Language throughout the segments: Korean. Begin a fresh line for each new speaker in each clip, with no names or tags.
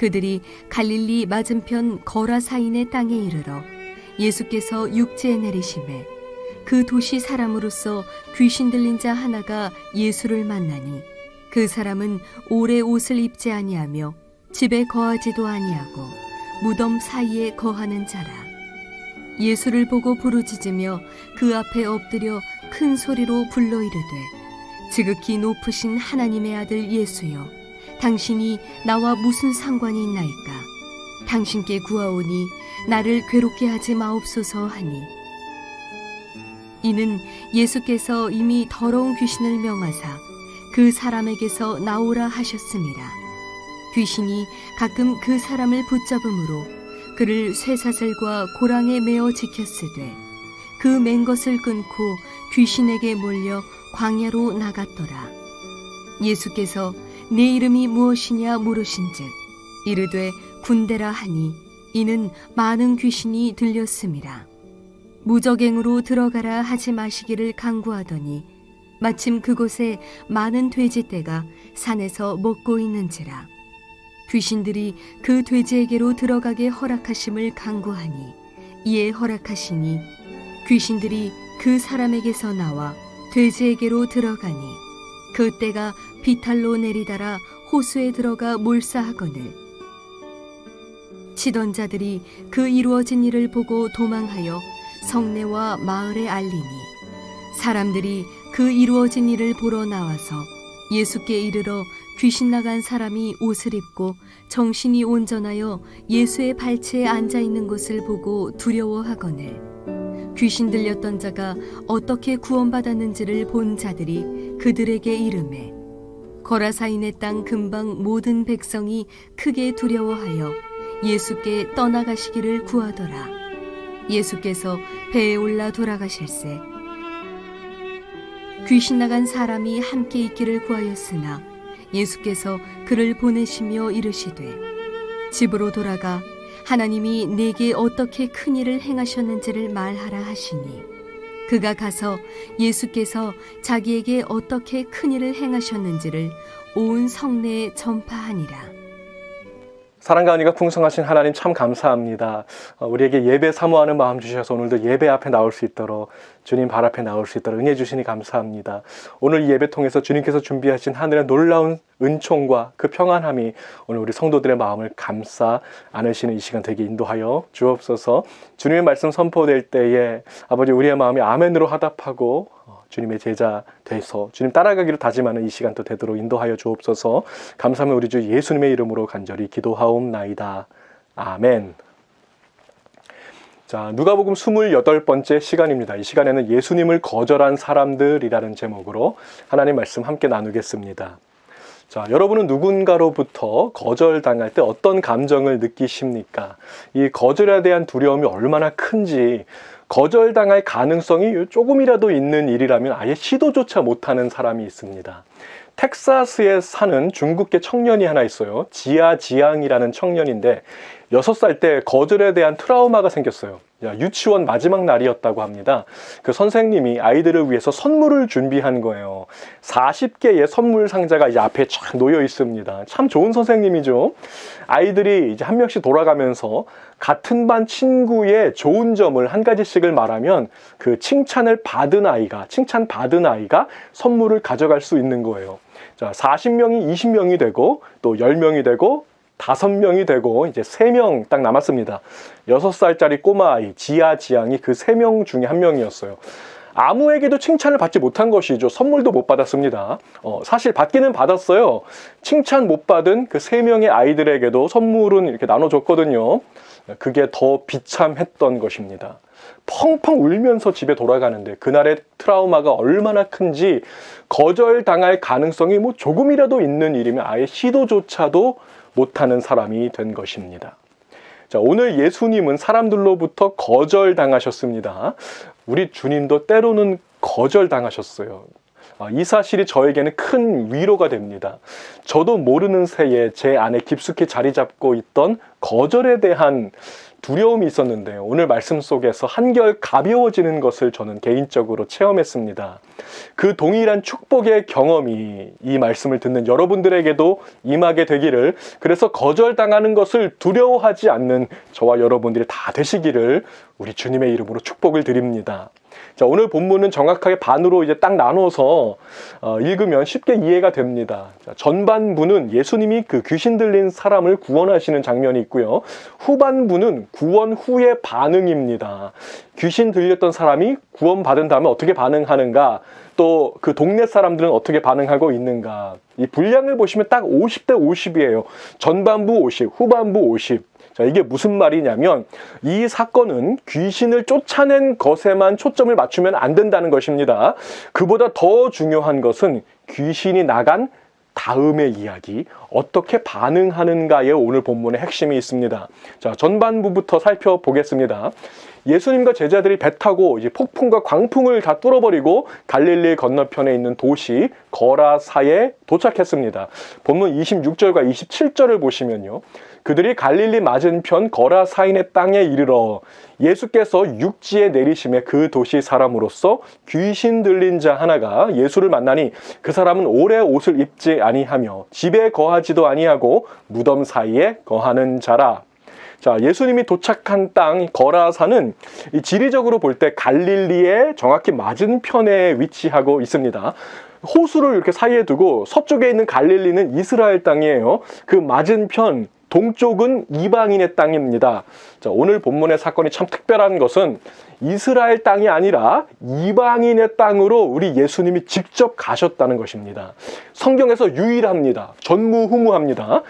그들이 갈릴리 맞은편 거라사인의 땅에 이르러 예수께서 육지에 내리심에 그 도시 사람으로서 귀신 들린 자 하나가 예수를 만나니 그 사람은 오래 옷을 입지 아니하며 집에 거하지도 아니하고 무덤 사이에 거하는 자라. 예수를 보고 부르짖으며 그 앞에 엎드려 큰 소리로 불러 이르되 지극히 높으신 하나님의 아들 예수여, 당신이 나와 무슨 상관이 있나이까? 당신께 구하오니 나를 괴롭게 하지 마옵소서 하니, 이는 예수께서 이미 더러운 귀신을 명하사 그 사람에게서 나오라 하셨습니다. 귀신이 가끔 그 사람을 붙잡음으로 그를 쇠사슬과 고랑에 매어 지켰으되 그 맨 것을 끊고 귀신에게 몰려 광야로 나갔더라. 예수께서 내 이름이 무엇이냐 물으신즉 이르되 군대라 하니 이는 많은 귀신이 들렸음이라. 무적행으로 들어가라 하지 마시기를 간구하더니 마침 그곳에 많은 돼지떼가 산에서 먹고 있는지라. 귀신들이 그 돼지에게로 들어가게 허락하심을 간구하니 이에 허락하시니 귀신들이 그 사람에게서 나와 돼지에게로 들어가니 그 떼가 비탈로 내리달아 호수에 들어가 몰사하거늘 치던 자들이 그 이루어진 일을 보고 도망하여 성내와 마을에 알리니 사람들이 그 이루어진 일을 보러 나와서 예수께 이르러 귀신 나간 사람이 옷을 입고 정신이 온전하여 예수의 발치에 앉아 있는 것을 보고 두려워하거늘 귀신 들렸던 자가 어떻게 구원받았는지를 본 자들이 그들에게 이르매 거라사인의 땅 근방 모든 백성이 크게 두려워하여 예수께 떠나가시기를 구하더라. 예수께서 배에 올라 돌아가실새 귀신 나간 사람이 함께 있기를 구하였으나 예수께서 그를 보내시며 이르시되 집으로 돌아가 하나님이 내게 어떻게 큰 일을 행하셨는지를 말하라 하시니 그가 가서 예수께서 자기에게 어떻게 큰 일을 행하셨는지를 온 성내에 전파하니라.
사랑과 은혜가 풍성하신 하나님 참 감사합니다. 우리에게 예배 사모하는 마음 주셔서 오늘도 예배 앞에 나올 수 있도록 주님 발 앞에 나올 수 있도록 은혜 주시니 감사합니다. 오늘 이 예배 통해서 주님께서 준비하신 하늘의 놀라운 은총과 그 평안함이 오늘 우리 성도들의 마음을 감싸 안으시는 이 시간 되게 인도하여 주옵소서. 주님의 말씀 선포될 때에 아버지 우리의 마음이 아멘으로 화답하고 주님의 제자 돼서 주님 따라가기를 다짐하는 이 시간도 되도록 인도하여 주옵소서. 감사하며 우리 주 예수님의 이름으로 간절히 기도하옵나이다. 아멘. 자, 누가복음 28번째 시간입니다. 이 시간에는 예수님을 거절한 사람들이라는 제목으로 하나님 말씀 함께 나누겠습니다. 자, 여러분은 누군가로부터 거절당할 때 어떤 감정을 느끼십니까? 이 거절에 대한 두려움이 얼마나 큰지, 거절당할 가능성이 조금이라도 있는 일이라면 아예 시도조차 못하는 사람이 있습니다. 텍사스에 사는 중국계 청년이 하나 있어요. 지아지앙이라는 청년인데 6살 때 거절에 대한 트라우마가 생겼어요. 유치원 마지막 날이었다고 합니다. 그 선생님이 아이들을 위해서 선물을 준비한 거예요. 40개의 선물 상자가 이제 앞에 쫙 놓여 있습니다. 참 좋은 선생님이죠. 아이들이 이제 한 명씩 돌아가면서 같은 반 친구의 좋은 점을 한 가지씩을 말하면 그 칭찬받은 아이가 선물을 가져갈 수 있는 거예요. 자, 40명이 20명이 되고 또 10명이 되고 5명이 되고 이제 3명 딱 남았습니다. 6살짜리 꼬마아이 지아지앙이 그 3명 중에 한 명이었어요. 아무에게도 칭찬을 받지 못한 것이죠. 선물도 못 받았습니다. 사실 받기는 받았어요. 칭찬 못 받은 그 3명의 아이들에게도 선물은 이렇게 나눠줬거든요. 그게 더 비참했던 것입니다. 펑펑 울면서 집에 돌아가는데 그날의 트라우마가 얼마나 큰지 거절당할 가능성이 뭐 조금이라도 있는 일이면 아예 시도조차도 못하는 사람이 된 것입니다. 자, 오늘 예수님은 사람들로부터 거절당하셨습니다. 우리 주님도 때로는 거절당하셨어요. 이 사실이 저에게는 큰 위로가 됩니다. 저도 모르는 새에 제 안에 깊숙이 자리 잡고 있던 거절에 대한 두려움이 있었는데 오늘 말씀 속에서 한결 가벼워지는 것을 저는 개인적으로 체험했습니다. 그 동일한 축복의 경험이 이 말씀을 듣는 여러분들에게도 임하게 되기를, 그래서 거절당하는 것을 두려워하지 않는 저와 여러분들이 다 되시기를 우리 주님의 이름으로 축복을 드립니다. 자, 오늘 본문은 정확하게 반으로 이제 딱 나눠서 읽으면 쉽게 이해가 됩니다. 자, 전반부는 예수님이 그 귀신 들린 사람을 구원하시는 장면이 있고요. 후반부는 구원 후의 반응입니다. 귀신 들렸던 사람이 구원받은 다음에 어떻게 반응하는가, 또 그 동네 사람들은 어떻게 반응하고 있는가. 이 분량을 보시면 딱 50대 50이에요. 전반부 50, 후반부 50. 자, 이게 무슨 말이냐면 이 사건은 귀신을 쫓아낸 것에만 초점을 맞추면 안 된다는 것입니다. 그보다 더 중요한 것은 귀신이 나간 다음의 이야기, 어떻게 반응하는가에 오늘 본문의 핵심이 있습니다. 자, 전반부부터 살펴보겠습니다. 예수님과 제자들이 배 타고 이제 폭풍과 광풍을 다 뚫어버리고 갈릴리 건너편에 있는 도시 거라사에 도착했습니다. 본문 26절과 27절을 보시면요. 그들이 갈릴리 맞은편 거라사인의 땅에 이르러 예수께서 육지에 내리심에 그 도시 사람으로서 귀신 들린 자 하나가 예수를 만나니 그 사람은 오래 옷을 입지 아니하며 집에 거하지도 아니하고 무덤 사이에 거하는 자라. 자, 예수님이 도착한 땅 거라사는 이 지리적으로 볼 때 갈릴리의 정확히 맞은편에 위치하고 있습니다. 호수를 이렇게 사이에 두고 서쪽에 있는 갈릴리는 이스라엘 땅이에요. 그 맞은편 동쪽은 이방인의 땅입니다. 자, 오늘 본문의 사건이 참 특별한 것은 이스라엘 땅이 아니라 이방인의 땅으로 우리 예수님이 직접 가셨다는 것입니다. 성경에서 유일합니다. 전무후무합니다.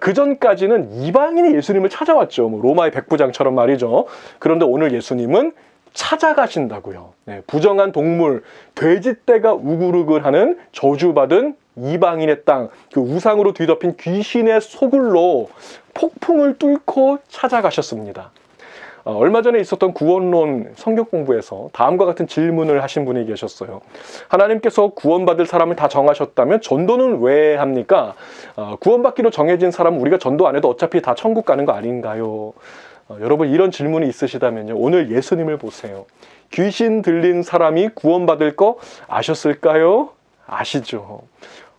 그 전까지는 이방인이 예수님을 찾아왔죠. 뭐 로마의 백부장처럼 말이죠. 그런데 오늘 예수님은 찾아가신다고요. 네, 부정한 동물, 돼지떼가 우글우글하는 저주받은 이방인의 땅, 그 우상으로 뒤덮인 귀신의 소굴로 폭풍을 뚫고 찾아가셨습니다. 얼마 전에 있었던 구원론 성경 공부에서 다음과 같은 질문을 하신 분이 계셨어요. 하나님께서 구원받을 사람을 다 정하셨다면 전도는 왜 합니까? 구원받기로 정해진 사람은 우리가 전도 안 해도 어차피 다 천국 가는 거 아닌가요? 여러분, 이런 질문이 있으시다면요, 오늘 예수님을 보세요. 귀신 들린 사람이 구원받을 거 아셨을까요? 아시죠?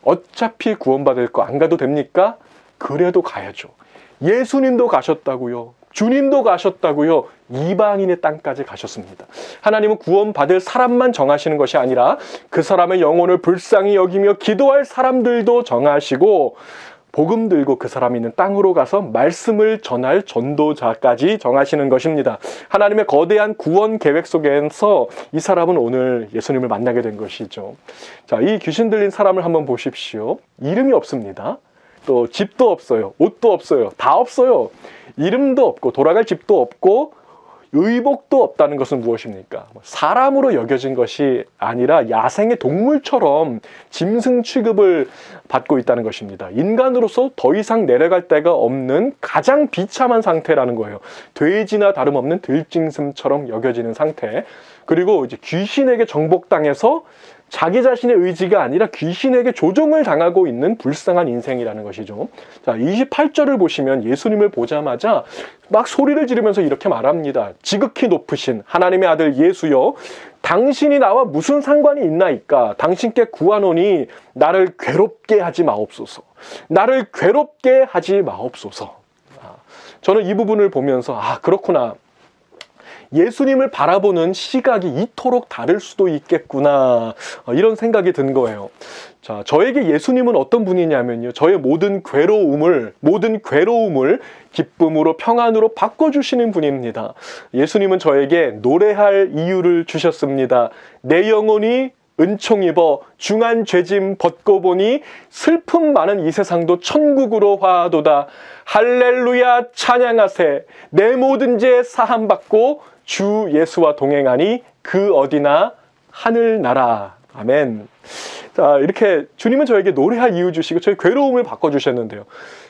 어차피 구원받을 거 안 가도 됩니까? 그래도 가야죠. 예수님도 가셨다고요. 주님도 가셨다고요. 이방인의 땅까지 가셨습니다. 하나님은 구원받을 사람만 정하시는 것이 아니라 그 사람의 영혼을 불쌍히 여기며 기도할 사람들도 정하시고 복음 들고 그 사람이 있는 땅으로 가서 말씀을 전할 전도자까지 정하시는 것입니다. 하나님의 거대한 구원 계획 속에서 이 사람은 오늘 예수님을 만나게 된 것이죠. 자, 이 귀신 들린 사람을 한번 보십시오. 이름이 없습니다. 또 집도 없어요. 옷도 없어요. 다 없어요. 이름도 없고 돌아갈 집도 없고 의복도 없다는 것은 무엇입니까? 사람으로 여겨진 것이 아니라 야생의 동물처럼 짐승 취급을 받고 있다는 것입니다. 인간으로서 더 이상 내려갈 데가 없는 가장 비참한 상태라는 거예요. 돼지나 다름없는 들짐승처럼 여겨지는 상태. 그리고 이제 귀신에게 정복당해서 자기 자신의 의지가 아니라 귀신에게 조종을 당하고 있는 불쌍한 인생이라는 것이죠. 자, 28절을 보시면 예수님을 보자마자 막 소리를 지르면서 이렇게 말합니다. 지극히 높으신 하나님의 아들 예수여, 당신이 나와 무슨 상관이 있나이까? 당신께 구하노니 나를 괴롭게 하지 마옵소서. 나를 괴롭게 하지 마옵소서. 저는 이 부분을 보면서 그렇구나. 예수님을 바라보는 시각이 이토록 다를 수도 있겠구나, 이런 생각이 든 거예요. 자, 저에게 예수님은 어떤 분이냐면요, 저의 모든 괴로움을 기쁨으로 평안으로 바꿔주시는 분입니다. 예수님은 저에게 노래할 이유를 주셨습니다. 내 영혼이 은총 입어 중한 죄짐 벗고 보니 슬픔 많은 이 세상도 천국으로 화도다. 할렐루야 찬양하세. 내 모든 죄 사함 받고 주 예수와 동행하니 그 어디나 하늘나라. 아멘. 자, 이렇게 주님은 저에게 노래할 이유 주시고 저의 괴로움을 바꿔주셨는데요.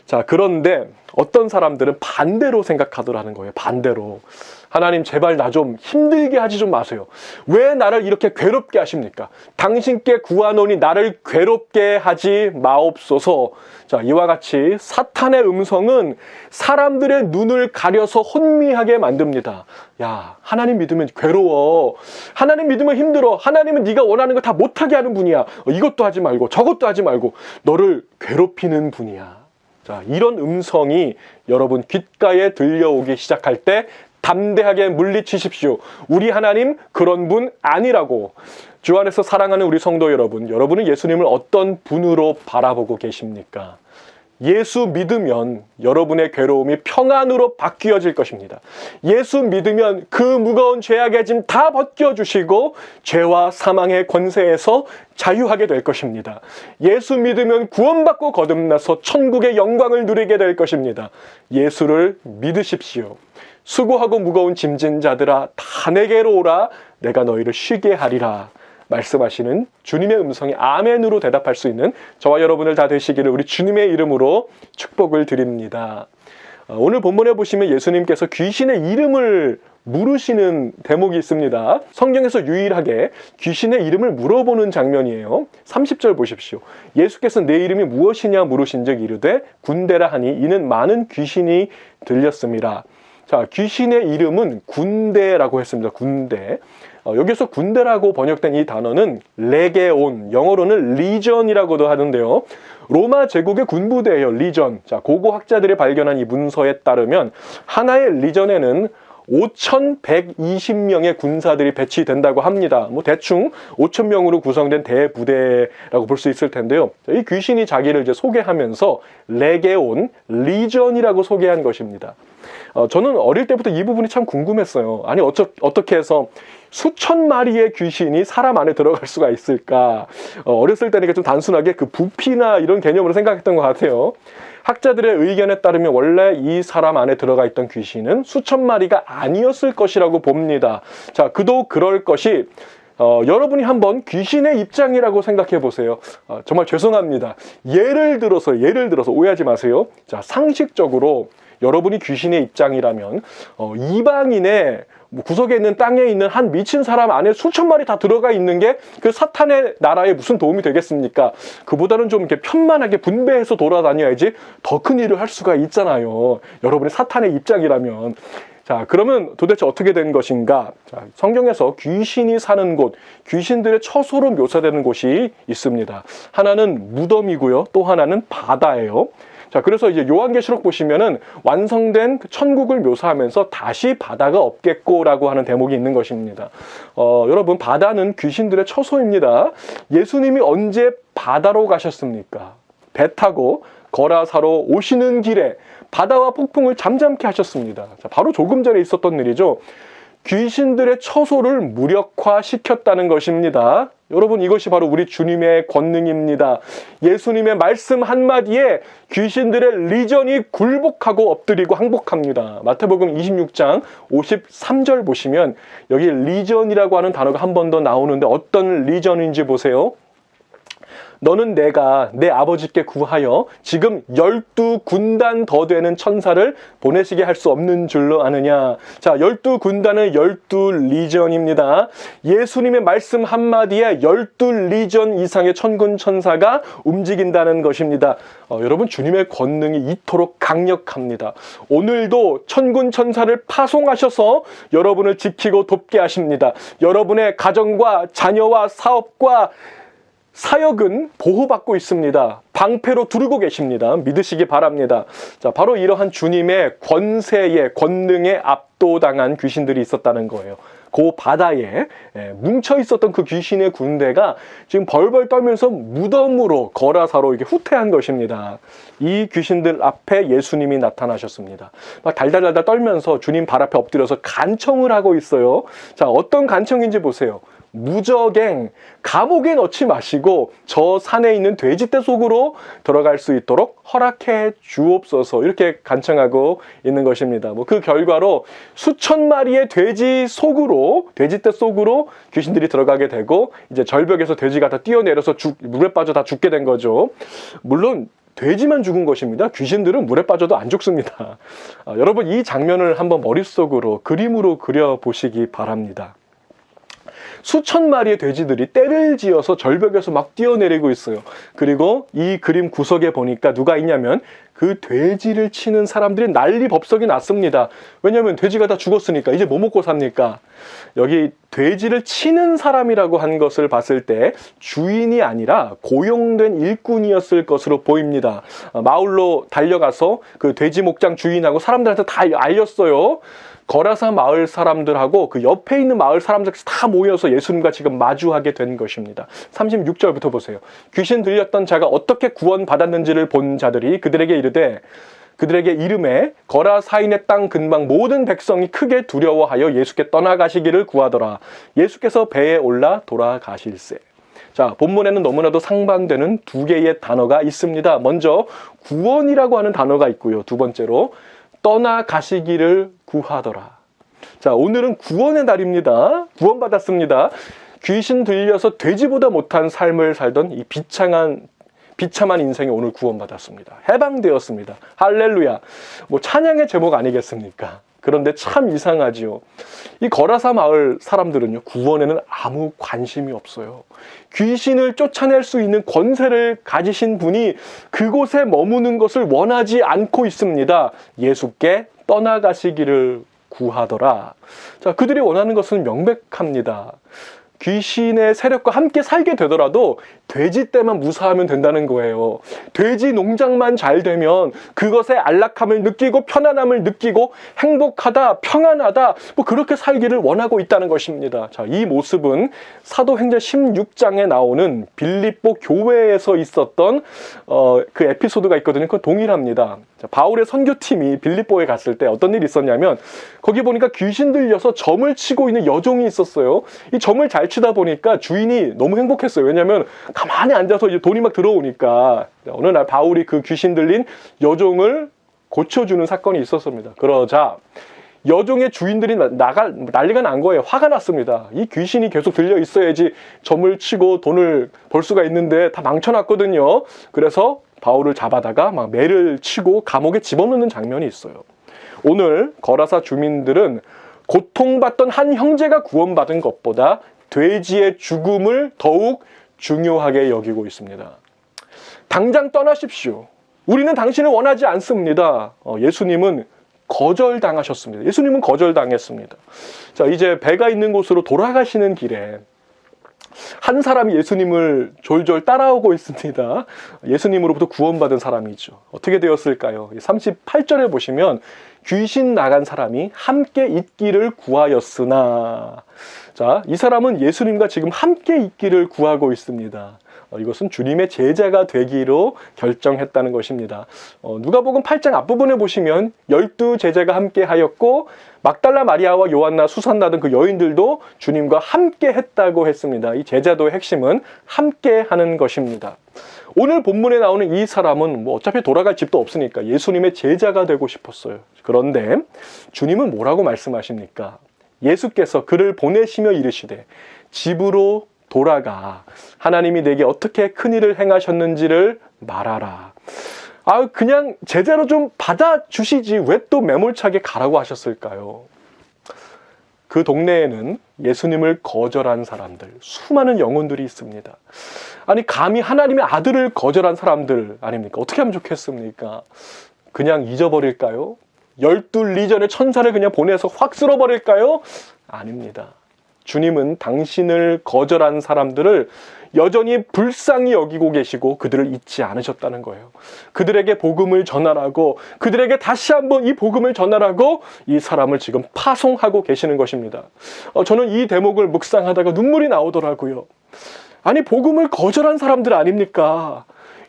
자, 그런데 어떤 사람들은 반대로 생각하더라는 거예요. 반대로. 하나님 제발 나 좀 힘들게 하지 좀 마세요. 왜 나를 이렇게 괴롭게 하십니까? 당신께 구하노니 나를 괴롭게 하지 마옵소서. 자, 이와 같이 사탄의 음성은 사람들의 눈을 가려서 혼미하게 만듭니다. 야, 하나님 믿으면 괴로워. 하나님 믿으면 힘들어. 하나님은 네가 원하는 거 다 못하게 하는 분이야. 이것도 하지 말고 저것도 하지 말고 너를 괴롭히는 분이야. 자, 이런 음성이 여러분 귓가에 들려오기 시작할 때 담대하게 물리치십시오. 우리 하나님 그런 분 아니라고. 주 안에서 사랑하는 우리 성도 여러분, 여러분은 예수님을 어떤 분으로 바라보고 계십니까? 예수 믿으면 여러분의 괴로움이 평안으로 바뀌어질 것입니다. 예수 믿으면 그 무거운 죄악의 짐 다 벗겨주시고 죄와 사망의 권세에서 자유하게 될 것입니다. 예수 믿으면 구원받고 거듭나서 천국의 영광을 누리게 될 것입니다. 예수를 믿으십시오. 수고하고 무거운 짐진 자들아 다 내게로 오라 내가 너희를 쉬게 하리라 말씀하시는 주님의 음성에 아멘으로 대답할 수 있는 저와 여러분들 다 되시기를 우리 주님의 이름으로 축복을 드립니다. 오늘 본문에 보시면 예수님께서 귀신의 이름을 물으시는 대목이 있습니다. 성경에서 유일하게 귀신의 이름을 물어보는 장면이에요. 30절 보십시오. 예수께서 내 이름이 무엇이냐 물으신즉 이르되 군대라 하니 이는 많은 귀신이 들렸습니다. 자, 귀신의 이름은 군대라고 했습니다. 군대. 여기서 군대라고 번역된 이 단어는 레게온, 영어로는 리전이라고도 하는데요. 로마 제국의 군부대예요. 리전. 자, 고고 학자들이 발견한 이 문서에 따르면 하나의 리전에는 5,120명의 군사들이 배치된다고 합니다. 뭐 대충 5,000명으로 구성된 대부대라고 볼 수 있을 텐데요. 이 귀신이 자기를 이제 소개하면서 레게온, 리전이라고 소개한 것입니다. 저는 어릴 때부터 이 부분이 참 궁금했어요. 아니 어떻게 해서 수천 마리의 귀신이 사람 안에 들어갈 수가 있을까? 어렸을 때니까 좀 단순하게 그 부피나 이런 개념으로 생각했던 것 같아요. 학자들의 의견에 따르면 원래 이 사람 안에 들어가 있던 귀신은 수천 마리가 아니었을 것이라고 봅니다. 자, 그도 그럴 것이 여러분이 한번 귀신의 입장이라고 생각해 보세요. 정말 죄송합니다. 예를 들어서 오해하지 마세요. 자, 상식적으로 여러분이 귀신의 입장이라면 이방인의 구석에 있는 땅에 있는 한 미친 사람 안에 수천 마리 다 들어가 있는 게 그 사탄의 나라에 무슨 도움이 되겠습니까? 그보다는 좀 이렇게 편만하게 분배해서 돌아다녀야지 더 큰 일을 할 수가 있잖아요. 여러분이 사탄의 입장이라면. 자, 그러면 도대체 어떻게 된 것인가? 자, 성경에서 귀신이 사는 곳, 귀신들의 처소로 묘사되는 곳이 있습니다. 하나는 무덤이고요. 또 하나는 바다예요. 자, 그래서 이제 요한계시록 보시면은 완성된 천국을 묘사하면서 다시 바다가 없겠고라고 하는 대목이 있는 것입니다. 여러분, 바다는 귀신들의 처소입니다. 예수님이 언제 바다로 가셨습니까? 배 타고 거라사로 오시는 길에 바다와 폭풍을 잠잠케 하셨습니다. 자, 바로 조금 전에 있었던 일이죠. 귀신들의 처소를 무력화시켰다는 것입니다. 여러분, 이것이 바로 우리 주님의 권능입니다. 예수님의 말씀 한마디에 귀신들의 리전이 굴복하고 엎드리고 항복합니다. 마태복음 26장 53절 보시면 여기 리전이라고 하는 단어가 한 번 더 나오는데 어떤 리전인지 보세요. 너는 내가 내 아버지께 구하여 지금 12군단 더 되는 천사를 보내시게 할 수 없는 줄로 아느냐. 자, 12군단은 12리전입니다. 예수님의 말씀 한마디에 12리전 이상의 천군 천사가 움직인다는 것입니다. 여러분, 주님의 권능이 이토록 강력합니다. 오늘도 천군 천사를 파송하셔서 여러분을 지키고 돕게 하십니다. 여러분의 가정과 자녀와 사업과 사역은 보호받고 있습니다. 방패로 두르고 계십니다. 믿으시기 바랍니다. 자, 바로 이러한 주님의 권세에, 권능에 압도당한 귀신들이 있었다는 거예요. 그 바다에 뭉쳐 있었던 그 귀신의 군대가 지금 벌벌 떨면서 무덤으로 거라사로 이렇게 후퇴한 것입니다. 이 귀신들 앞에 예수님이 나타나셨습니다. 막 달달달달 떨면서 주님 발 앞에 엎드려서 간청을 하고 있어요. 자, 어떤 간청인지 보세요. 무적행, 감옥에 넣지 마시고 저 산에 있는 돼지떼 속으로 들어갈 수 있도록 허락해 주옵소서, 이렇게 간청하고 있는 것입니다. 그 결과로 수천 마리의 돼지떼 속으로 귀신들이 들어가게 되고 이제 절벽에서 돼지가 다 뛰어내려서 물에 빠져 다 죽게 된 거죠. 물론 돼지만 죽은 것입니다. 귀신들은 물에 빠져도 안 죽습니다. 여러분 이 장면을 한번 머릿속으로 그림으로 그려보시기 바랍니다. 수천 마리의 돼지들이 떼를 지어서 절벽에서 막 뛰어내리고 있어요. 그리고 이 그림 구석에 보니까 누가 있냐면 그 돼지를 치는 사람들이 난리 법석이 났습니다. 왜냐하면 돼지가 다 죽었으니까 이제 뭐 먹고 삽니까? 여기 돼지를 치는 사람이라고 한 것을 봤을 때 주인이 아니라 고용된 일꾼이었을 것으로 보입니다. 마을로 달려가서 그 돼지 목장 주인하고 사람들한테 다 알렸어요. 거라사 마을 사람들하고 그 옆에 있는 마을 사람들 다 모여서 예수님과 지금 마주하게 된 것입니다. 36절부터 보세요. 귀신 들렸던 자가 어떻게 구원받았는지를 본 자들이 그들에게 이르되 그들에게 이름에 거라사인의 땅 근방 모든 백성이 크게 두려워하여 예수께 떠나가시기를 구하더라. 예수께서 배에 올라 돌아가실세. 자, 본문에는 너무나도 상반되는 두 개의 단어가 있습니다. 먼저 구원이라고 하는 단어가 있고요. 두 번째로 떠나가시기를 구하더라. 자, 오늘은 구원의 날입니다. 구원받았습니다. 귀신 들려서 돼지보다 못한 삶을 살던 이 비참한 인생이 오늘 구원받았습니다. 해방되었습니다. 할렐루야. 뭐 찬양의 제목 아니겠습니까? 그런데 참 이상하지요. 이 거라사 마을 사람들은요, 구원에는 아무 관심이 없어요. 귀신을 쫓아낼 수 있는 권세를 가지신 분이 그곳에 머무는 것을 원하지 않고 있습니다. 예수께 떠나가시기를 구하더라. 자, 그들이 원하는 것은 명백합니다. 귀신의 세력과 함께 살게 되더라도 돼지 떼만 무사하면 된다는 거예요. 돼지 농장만 잘 되면 그것의 안락함을 느끼고 편안함을 느끼고 행복하다, 평안하다, 뭐 그렇게 살기를 원하고 있다는 것입니다. 자, 이 모습은 사도행전 16장에 나오는 빌립보 교회에서 있었던 그 에피소드가 있거든요. 그건 동일합니다. 자, 바울의 선교팀이 빌립보에 갔을 때 어떤 일이 있었냐면 거기 보니까 귀신 들려서 점을 치고 있는 여종이 있었어요. 이 점을 잘 치다 보니까 주인이 너무 행복했어요. 왜냐하면 가만히 앉아서 이제 돈이 막 들어오니까 어느 날 바울이 그 귀신 들린 여종을 고쳐주는 사건이 있었습니다. 그러자 여종의 주인들이 난리가 난 거예요. 화가 났습니다. 이 귀신이 계속 들려 있어야지 점을 치고 돈을 벌 수가 있는데 다 망쳐놨거든요. 그래서 바울을 잡아다가 막 매를 치고 감옥에 집어넣는 장면이 있어요. 오늘 거라사 주민들은 고통받던 한 형제가 구원받은 것보다 돼지의 죽음을 더욱 중요하게 여기고 있습니다. 당장 떠나십시오. 우리는 당신을 원하지 않습니다. 예수님은 거절당하셨습니다. 예수님은 거절당했습니다. 자, 이제 배가 있는 곳으로 돌아가시는 길에 한 사람이 예수님을 졸졸 따라오고 있습니다. 예수님으로부터 구원받은 사람이죠. 어떻게 되었을까요? 38절에 보시면 귀신 나간 사람이 함께 있기를 구하였으나, 자, 이 사람은 예수님과 지금 함께 있기를 구하고 있습니다. 이것은 주님의 제자가 되기로 결정했다는 것입니다. 누가복음 8장 앞부분에 보시면 12 제자가 함께 하였고 막달라 마리아와 요한나, 수산나 등 그 여인들도 주님과 함께 했다고 했습니다. 이 제자도의 핵심은 함께 하는 것입니다. 오늘 본문에 나오는 이 사람은 뭐 어차피 돌아갈 집도 없으니까 예수님의 제자가 되고 싶었어요. 그런데 주님은 뭐라고 말씀하십니까? 예수께서 그를 보내시며 이르시되 집으로 돌아가 하나님이 내게 어떻게 큰 일을 행하셨는지를 말하라. 그냥 제자로 좀 받아주시지 왜 또 매몰차게 가라고 하셨을까요? 그 동네에는 예수님을 거절한 사람들, 수많은 영혼들이 있습니다. 아니, 감히 하나님의 아들을 거절한 사람들 아닙니까? 어떻게 하면 좋겠습니까? 그냥 잊어버릴까요? 12리전의 천사를 그냥 보내서 확 쓸어버릴까요? 아닙니다. 주님은 당신을 거절한 사람들을 여전히 불쌍히 여기고 계시고 그들을 잊지 않으셨다는 거예요. 그들에게 복음을 전하라고, 그들에게 다시 한번 이 복음을 전하라고 이 사람을 지금 파송하고 계시는 것입니다. 저는 이 대목을 묵상하다가 눈물이 나오더라고요. 아니, 복음을 거절한 사람들 아닙니까?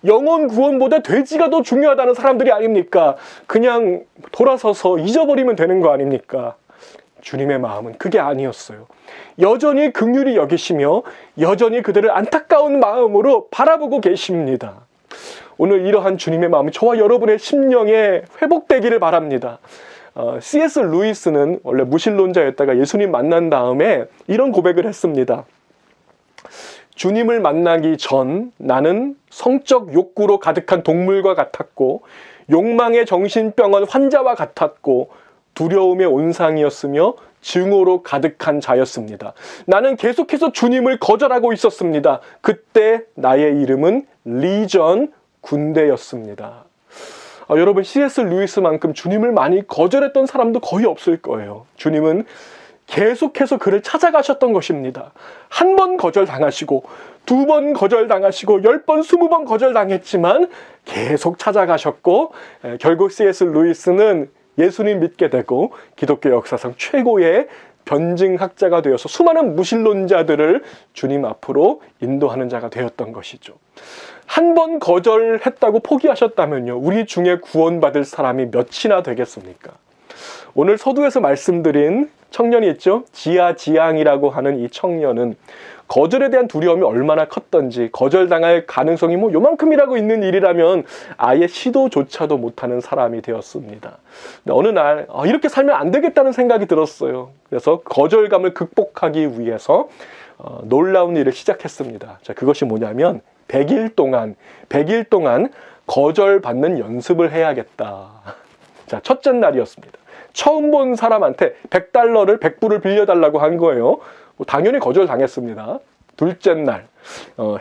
영혼 구원보다 돼지가 더 중요하다는 사람들이 아닙니까? 그냥 돌아서서 잊어버리면 되는 거 아닙니까? 주님의 마음은 그게 아니었어요. 여전히 긍휼히 여기시며 여전히 그들을 안타까운 마음으로 바라보고 계십니다. 오늘 이러한 주님의 마음이 저와 여러분의 심령에 회복되기를 바랍니다. C.S. 루이스는 원래 무신론자였다가 예수님 만난 다음에 이런 고백을 했습니다. 주님을 만나기 전 나는 성적 욕구로 가득한 동물과 같았고 욕망의 정신병원 환자와 같았고 두려움의 온상이었으며 증오로 가득한 자였습니다. 나는 계속해서 주님을 거절하고 있었습니다. 그때 나의 이름은 리전, 군대였습니다. 여러분, C.S. 루이스만큼 주님을 많이 거절했던 사람도 거의 없을 거예요. 주님은 계속해서 그를 찾아가셨던 것입니다. 한 번 거절당하시고 2번 거절당하시고 10번, 20번 거절당했지만 계속 찾아가셨고 결국 C.S. 루이스는 예수님 믿게 되고 기독교 역사상 최고의 변증학자가 되어서 수많은 무신론자들을 주님 앞으로 인도하는 자가 되었던 것이죠. 한 번 거절했다고 포기하셨다면요, 우리 중에 구원받을 사람이 몇이나 되겠습니까? 오늘 서두에서 말씀드린 청년이 있죠. 지아지양이라고 하는 이 청년은 거절에 대한 두려움이 얼마나 컸던지, 거절당할 가능성이 요만큼이라고 있는 일이라면 아예 시도조차도 못하는 사람이 되었습니다. 어느 날 이렇게 살면 안 되겠다는 생각이 들었어요. 그래서 거절감을 극복하기 위해서 놀라운 일을 시작했습니다. 자, 그것이 뭐냐면 100일 동안 거절받는 연습을 해야겠다. 자, 첫째 날이었습니다. 처음 본 사람한테 $100, 100불을 빌려달라고 한 거예요. 당연히 거절당했습니다. 둘째 날,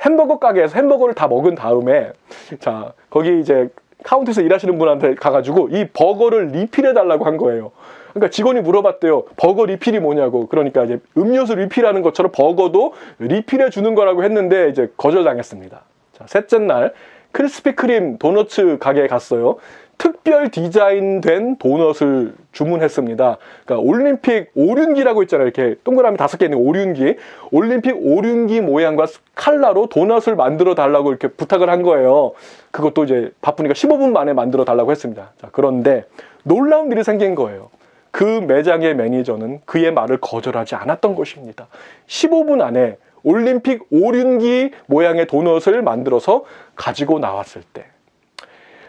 햄버거 가게에서 햄버거를 다 먹은 다음에, 자, 거기 이제 카운터에서 일하시는 분한테 가가지고 이 버거를 리필해달라고 한 거예요. 그러니까 직원이 물어봤대요. 버거 리필이 뭐냐고. 그러니까 이제 음료수 리필하는 것처럼 버거도 리필해 주는 거라고 했는데 이제 거절당했습니다. 자, 셋째 날, 크리스피 크림 도너츠 가게에 갔어요. 특별 디자인된 도넛을 주문했습니다. 그러니까 올림픽 오륜기라고 있잖아요. 이렇게 동그라미 5개 있는 오륜기. 올림픽 오륜기 모양과 칼라로 도넛을 만들어 달라고 이렇게 부탁을 한 거예요. 그것도 이제 바쁘니까 15분 만에 만들어 달라고 했습니다. 자, 그런데 놀라운 일이 생긴 거예요. 그 매장의 매니저는 그의 말을 거절하지 않았던 것입니다. 15분 안에 올림픽 오륜기 모양의 도넛을 만들어서 가지고 나왔을 때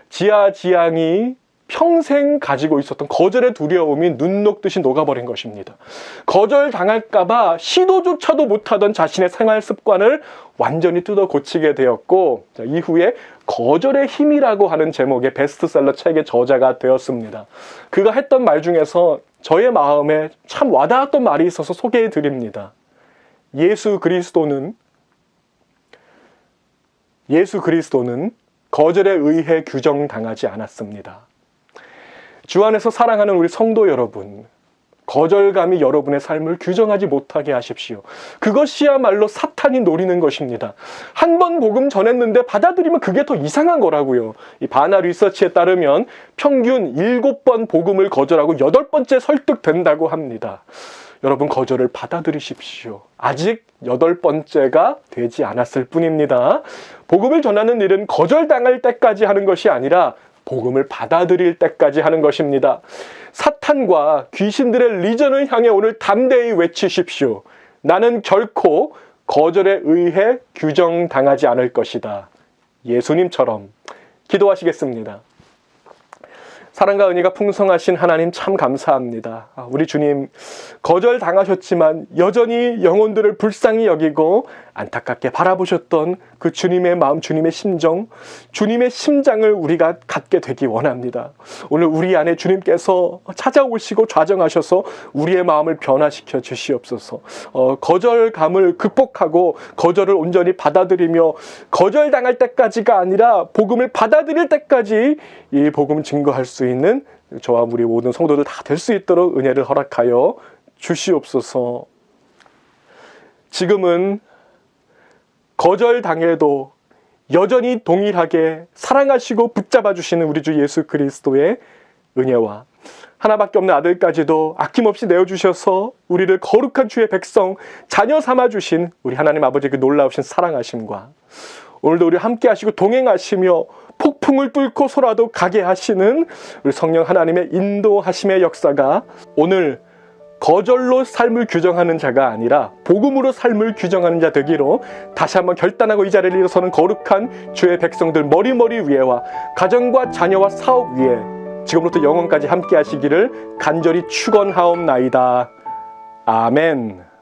지아지양이 평생 가지고 있었던 거절의 두려움이 눈 녹듯이 녹아버린 것입니다. 거절당할까봐 시도조차도 못하던 자신의 생활 습관을 완전히 뜯어 고치게 되었고, 자, 이후에 거절의 힘이라고 하는 제목의 베스트셀러 책의 저자가 되었습니다. 그가 했던 말 중에서 저의 마음에 참 와닿았던 말이 있어서 소개해 드립니다. 예수 그리스도는 거절에 의해 규정당하지 않았습니다. 주 안에서 사랑하는 우리 성도 여러분, 거절감이 여러분의 삶을 규정하지 못하게 하십시오. 그것이야말로 사탄이 노리는 것입니다. 한 번 복음 전했는데 받아들이면 그게 더 이상한 거라고요. 이 바나 리서치에 따르면 평균 7번 복음을 거절하고 8번째 설득된다고 합니다. 여러분, 거절을 받아들이십시오. 아직 8번째가 되지 않았을 뿐입니다. 복음을 전하는 일은 거절당할 때까지 하는 것이 아니라 복음을 받아들일 때까지 하는 것입니다. 사탄과 귀신들의 리전을 향해 오늘 담대히 외치십시오. 나는 결코 거절에 의해 규정당하지 않을 것이다. 예수님처럼. 기도하시겠습니다. 사랑과 은혜가 풍성하신 하나님 참 감사합니다. 우리 주님, 거절당하셨지만 여전히 영혼들을 불쌍히 여기고 안타깝게 바라보셨던 그 주님의 마음, 주님의 심정, 주님의 심장을 우리가 갖게 되기 원합니다. 오늘 우리 안에 주님께서 찾아오시고 좌정하셔서 우리의 마음을 변화시켜 주시옵소서. 거절감을 극복하고 거절을 온전히 받아들이며 거절당할 때까지가 아니라 복음을 받아들일 때까지 이 복음 증거할 수 있는 저와 우리 모든 성도들 다 될 수 있도록 은혜를 허락하여 주시옵소서. 지금은 거절당해도 여전히 동일하게 사랑하시고 붙잡아 주시는 우리 주 예수 그리스도의 은혜와 하나밖에 없는 아들까지도 아낌없이 내어주셔서 우리를 거룩한 주의 백성, 자녀 삼아주신 우리 하나님 아버지의 그 놀라우신 사랑하심과 오늘도 우리 함께 하시고 동행하시며 폭풍을 뚫고 소라도 가게 하시는 우리 성령 하나님의 인도하심의 역사가 오늘 거절로 삶을 규정하는 자가 아니라 복음으로 삶을 규정하는 자 되기로 다시 한번 결단하고 이 자리를 일어서는 거룩한 주의 백성들 머리머리 위에와 가정과 자녀와 사업 위에 지금부터 영원까지 함께 하시기를 간절히 축원하옵나이다. 아멘.